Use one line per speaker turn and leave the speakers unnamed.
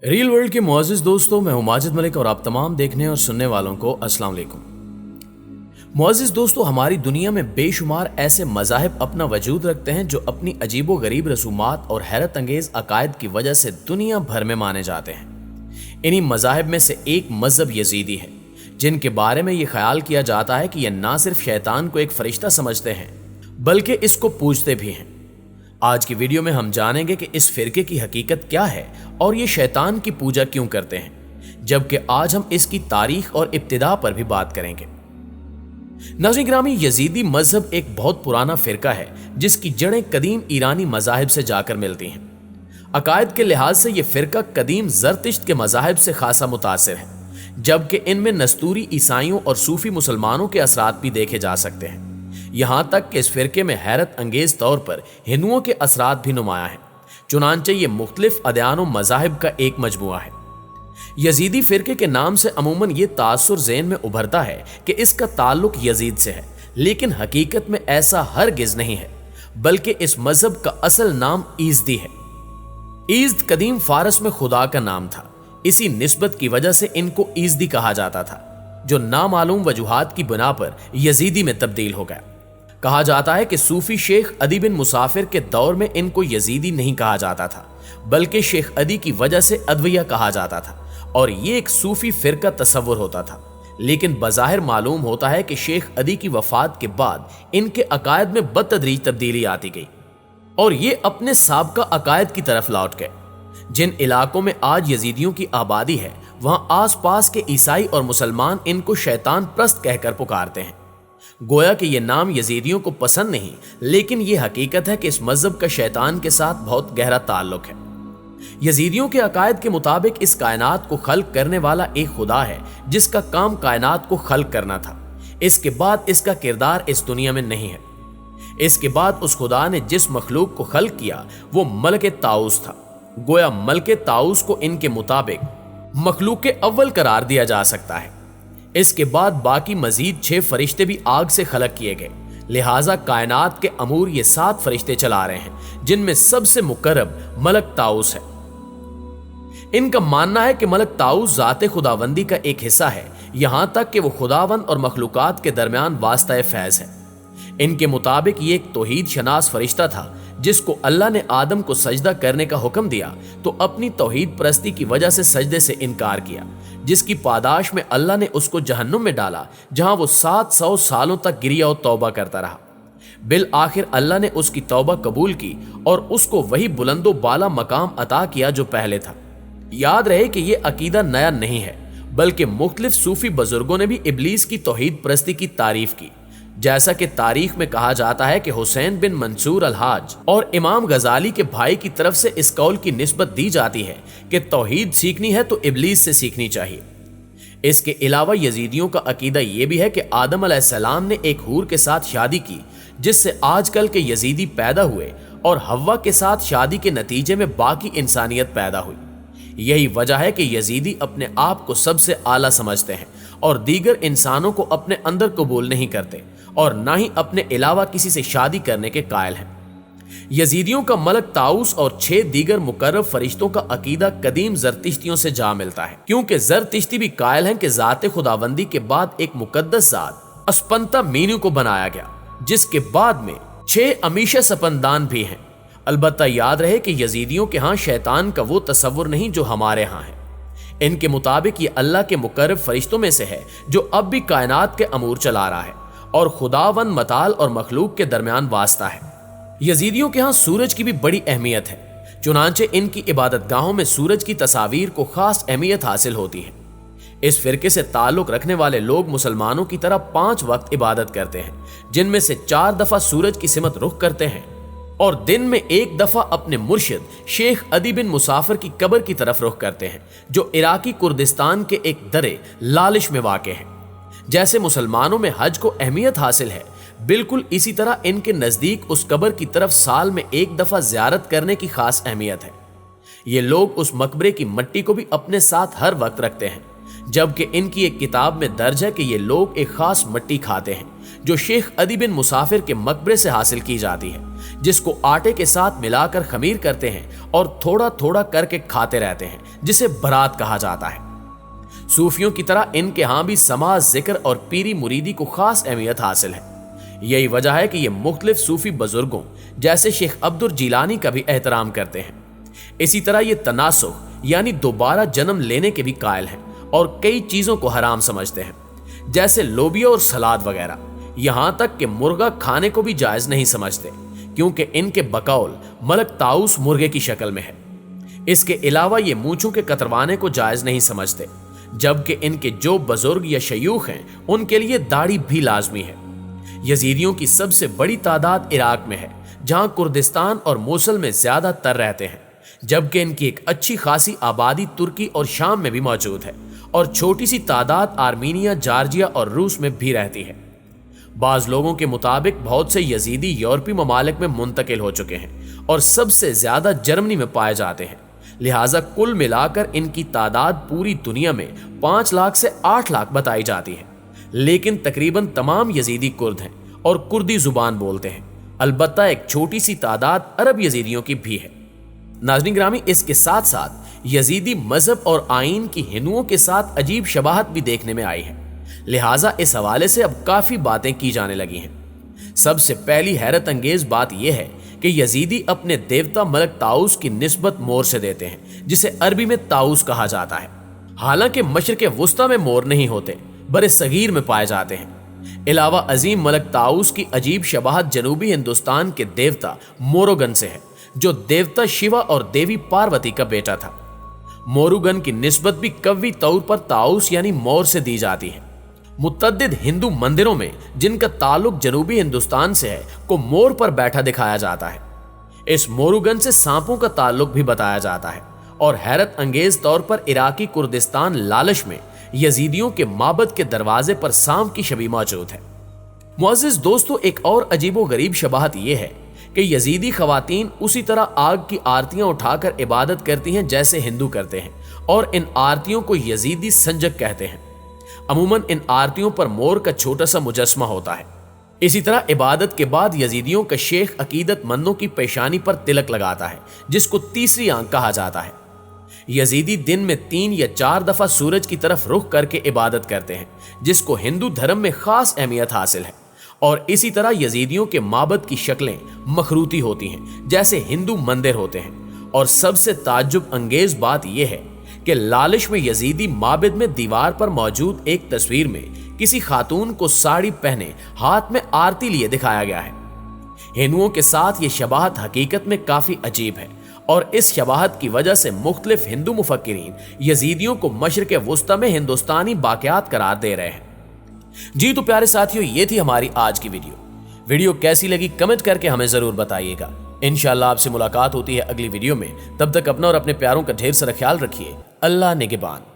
Real world के मुअज़्ज़िज़ दोस्तों, मैं हूं माजिद मलिक और आप तमाम देखने और सुनने वालों को अस्सलाम वालेकुम। मुअज़्ज़िज़ दोस्तों, हमारी दुनिया में बेशुमार ऐसे मज़ाहिब अपना वजूद रखते हैं जो अपनी अजीबो गरीब रसूमात और हैरत अंगेज़ अकायद की वजह से दुनिया भर में माने जाते हैं। इन्हीं मज़ाहिब में से एक मज़हब यजीदी है, जिनके बारे में ये ख्याल किया जाता है कि यह ना सिर्फ शैतान को एक फरिश्ता समझते हैं बल्कि इसको पूजते भी हैं। आज की वीडियो में हम जानेंगे कि इस फिरके की हकीकत क्या है और ये शैतान की पूजा क्यों करते हैं, जबकि आज हम इसकी तारीख और इब्तिदा पर भी बात करेंगे। नाज़रीन गिरामी, यजीदी मजहब एक बहुत पुराना फिरका है जिसकी जड़ें कदीम ईरानी मजाहिब से जाकर मिलती हैं। अकायद के लिहाज से यह फिरका कदीम ज़रतिश्त के मजाहिब से खासा मुतासिर है, जबकि इनमें नस्तूरी ईसाइयों और सूफी मुसलमानों के असरात भी देखे जा सकते हैं। यहाँ तक कि इस फिरके में हैरत अंगेज तौर पर हिंदुओं के असरात भी नुमाया हैं। चुनांचे ये मुख्तलिफ अदयान व मज़ाहिब का एक मजमुआ है। यजीदी फिरके के नाम से अमूमन ये तासुर ज़हन में उभरता है कि इसका ताल्लुक यजीद से है, लेकिन हकीकत में ऐसा हरगिज़ नहीं है, बल्कि इस मजहब का असल नाम ईज़दी है। ईज़द कदीम फारस में खुदा का नाम था। इसी निस्बत की वजह से इनको ईज़दी कहा जाता था, जो नामालूम वजूहात की बिना पर यजीदी में तब्दील हो गया। कहा जाता है कि सूफी शेख अदी बिन मुसाफिर के दौर में इनको यजीदी नहीं कहा जाता था, बल्कि शेख अदी की वजह से अदविया कहा जाता था और ये एक सूफी फिरका तस्वुर होता था। लेकिन बज़ाहिर मालूम होता है कि शेख अदी की वफात के बाद इनके अकायद में बदतदरीज तब्दीली आती गई और ये अपने साबका अकायद की तरफ लौट गए। जिन इलाकों में आज यजीदियों की आबादी है, वहां आस पास के ईसाई और मुसलमान इनको शैतान प्रस्त कहकर पुकारते हैं। गोया कि ये नाम यजीदियों को पसंद नहीं, लेकिन ये हकीकत है कि इस मजहब का शैतान के साथ बहुत गहरा ताल्लुक है। यजीदियों के अकायद के मुताबिक इस कायनात को खल्क करने वाला एक खुदा है, जिसका काम कायनात को खल्क करना था। इसके बाद इसका किरदार इस दुनिया में नहीं है। इसके बाद उस खुदा ने जिस मखलूक को खल्क किया वो मलके ताऊस था। गोया मलके ताऊस को इनके मुताबिक मखलूक के अव्वल करार दिया जा सकता है। इसके बाद बाकी मजीद 6 फरिश्ते भी आग से खलक किए गए। लिहाजा कायनात के अमूर ये 7 फरिश्ते चला रहे हैं, जिनमें सबसे मुकर्रब मलक ताऊस है। इनका मानना है कि मलक ताऊस ज़ाते खुदावंदी का एक हिस्सा है, यहां तक कि वो खुदावंद और मखलूकात के दरमियान वास्ता फैज है। इनके मुताबिक ये एक तौहीद शनास फरिश्ता था, जिसको अल्लाह ने आदम को सजदा करने का हुक्म दिया तो अपनी तौहीद परस्ती की वजह से सजदे से इनकार किया, जिसकी पादाश में अल्लाह ने उसको जहन्नुम में डाला, जहां वो 700 सालों तक गिरिया और तौबा करता रहा। बिल आखिर अल्लाह ने उसकी तौबा कबूल की और उसको वही बुलंदो बाला मकाम अता किया जो पहले था। याद रहे कि यह अकीदा नया नहीं है, बल्कि मुख्तलिफ सूफी बुजुर्गों ने भी इब्लीस की तौहीद परस्ती की तारीफ की। जैसा कि तारीख में कहा जाता है कि हुसैन बिन मंसूर अल-हाज और इमाम गजाली के भाई की तरफ से इस कौल की निस्बत दी जाती है कि तौहीद सीखनी है तो इब्लीस से सीखनी चाहिए। इसके अलावा यजीदियों का अकीदा यह भी है कि आदम अलैहिस्सलाम ने एक हूर के साथ शादी की, जिससे आजकल के यजीदी पैदा हुए और हव्वा के साथ शादी के नतीजे में बाकी इंसानियत पैदा हुई। यही वजह है कि यजीदी अपने आप को सबसे आला समझते हैं और दीगर इंसानों को अपने अंदर कबूल नहीं करते और ना ही अपने अलावा किसी से शादी करने के कायल हैं। यजीदियों का मलक ताऊस और 6 दीगर मुकर्रब फरिश्तों का अकीदा कदीम ज़रतिश्तियों से जा मिलता है, क्योंकि ज़रतिश्ती भी कायल हैं कि ज़ाते खुदावंदी के बाद एक मुकद्दस ज़ात अस्पंता मीनू को बनाया गया, जिसके बाद में 6 अमीशा सपनदान भी हैं। अलबत्ता याद रहे कि यजीदियों के यहाँ शैतान का वो तस्वुर नहीं जो हमारे यहाँ है। इनके मुताबिक ये अल्लाह के मुकर्रब फरिश्तों में से है, जो अब भी कायनात के अमूर चला रहा है और खुदावंद मताल और मखलूक के दरमियान वास्ता है। यजीदियों के यहाँ सूरज की भी बड़ी अहमियत है, चुनांचे इनकी इबादत गाहों में सूरज की तस्वीर को खास अहमियत हासिल होती है। इस फिरके से ताल्लुक रखने वाले लोग मुसलमानों की तरह 5 वक्त इबादत करते हैं, जिनमें से 4 दफा सूरज की सिमत रुख करते हैं और दिन में 1 दफा अपने मुर्शिद शेख अदी बिन मुसाफिर की कब्र की तरफ रुख करते हैं, जो इराकी कुर्दिस्तान के एक दरे लालिश में वाक़े है। जैसे मुसलमानों में हज को अहमियत हासिल है, बिल्कुल इसी तरह इनके नजदीक उस कब्र की तरफ साल में 1 दफा ज़ियारत करने की खास अहमियत है। ये लोग उस मकबरे की मट्टी को भी अपने साथ हर वक्त रखते हैं, जबकि इनकी एक किताब में दर्ज है कि ये लोग एक खास मट्टी खाते हैं जो शेख अदी बिन मुसाफिर के मकबरे से हासिल की जाती है, जिसको आटे के साथ मिलाकर खमीर करते हैं और थोड़ा थोड़ा करके खाते रहते हैं, जिसे बरात कहा जाता है। सूफियों की तरह इनके यहाँ भी समाज, जिक्र और पीरी मुरीदी को खास अहमियत हासिल है। यही वजह है कि ये मुख्तलिफ सूफी बुजुर्गों जैसे शेख अब्दुल जिलानी का भी एहतराम करते हैं। इसी तरह ये तनासुख यानी दोबारा जन्म लेने के भी कायल हैं और कई चीजों को हराम समझते हैं, जैसे लोबिया और सलाद वगैरह। यहां तक कि मुर्गा खाने को भी जायज नहीं समझते, क्योंकि इनके बकौल मलक ताऊस मुर्गे की शक्ल में है। इसके अलावा ये मूंछों के कतरवाने को जायज नहीं समझते, जबकि इनके जो बुजुर्ग या शयूख हैं उनके लिए दाढ़ी भी लाजमी है। यजीदियों की सबसे बड़ी तादाद इराक में है, जहां कुर्दिस्तान और मोसल में ज्यादातर रहते हैं, जबकि इनकी एक अच्छी खासी आबादी तुर्की और शाम में भी मौजूद है और छोटी सी तादाद आर्मीनिया, जॉर्जिया और रूस में भी रहती है। बाज लोगों के मुताबिक बहुत से यजीदी यूरोपीय ममालिक में मुंतकिल हो चुके हैं और सबसे ज्यादा जर्मनी में पाए जाते हैं। लिहाजा कुल मिलाकर इनकी तादाद पूरी दुनिया में 5 लाख से 8 लाख बताई जाती है। लेकिन तकरीबन तमाम यजीदी कुर्द हैं और कुर्दी जुबान बोलते हैं। अलबत्ता एक छोटी सी तादाद अरब यजीदियों की भी है। नाज़रीन ग्रामी, इसके साथ साथ यजीदी मजहब और आइन की हिंदुओं के साथ अजीब शबाहत भी देखने में आई है। लिहाजा इस हवाले से अब काफी बातें की जाने लगी हैं। सबसे पहली हैरत अंगेज बात यह है कि यजीदी अपने देवता मलक ताऊस की निस्बत मोर से देते हैं, जिसे अरबी में ताऊस कहा जाता है। हालांकि मशरिक़ वुस्ता में मोर नहीं होते, बरे सगीर में पाए जाते हैं। अलावा अजीम मलक ताऊस की अजीब शबाहत जनूबी हिंदुस्तान के देवता मोरोगन से है, जो देवता शिवा और देवी पार्वती का बेटा था। मोरुगन की निस्बत भी कव्वी तौर पर ताऊस यानी मोर से दी जाती है। मुतअद्दिद हिंदू मंदिरों में जिनका ताल्लुक जनूबी हिंदुस्तान से है को मोर पर बैठा दिखाया जाता है। इस मोरुगन से सांपों का ताल्लुक भी बताया जाता है और हैरत अंगेज तौर पर इराकी कुर्दिस्तान लालश में यजीदियों के माबद के दरवाजे पर सांप की छवि मौजूद है। मुअज़्ज़िज़ दोस्तों, एक और अजीबो गरीब शबाहत यह है कि यजीदी खवातीन उसी तरह आग की आरतियां उठाकर इबादत करती हैं जैसे हिंदू करते हैं, और इन आरतियों को यजीदी संजक कहते हैं। अमूमन इन आरतियों पर मोर का छोटा सा मुजस्मा होता है। इसी तरह इबादत के बाद यजीदियों का शेख अकीदतमंदों की पेशानी पर तिलक लगाता है, जिसको तीसरी आंख कहा जाता है। यजीदी दिन में 3 या 4 दफा सूरज की तरफ रुख करके इबादत करते हैं, जिसको हिंदू धर्म में खास अहमियत हासिल है। और इसी तरह यजीदियों के माबद की शक्लें मखरूती होती हैं, जैसे हिंदू मंदिर होते हैं। और सबसे ताज्जुब अंगेज बात यह है कि लालिश में यजीदी माबद में दीवार पर मौजूद एक तस्वीर में किसी खातून को साड़ी पहने हाथ में आरती लिए दिखाया गया है। हिंदुओं के साथ ये शबाहत हकीकत में काफी अजीब है और इस शबाहत की वजह से मुख्तलिफ हिंदू मुफक्किरीन यजीदियों को मशरिक़ वुस्ता में हिंदुस्तानी बाक़ियात करार दे रहे हैं। जी तो प्यारे साथियों, ये थी हमारी आज की वीडियो कैसी लगी कमेंट करके हमें जरूर बताइएगा। इंशाअल्लाह आपसे मुलाकात होती है अगली वीडियो में। तब तक अपना और अपने प्यारों का ढेर सारा ख्याल रखिए। अल्लाह निगहबान।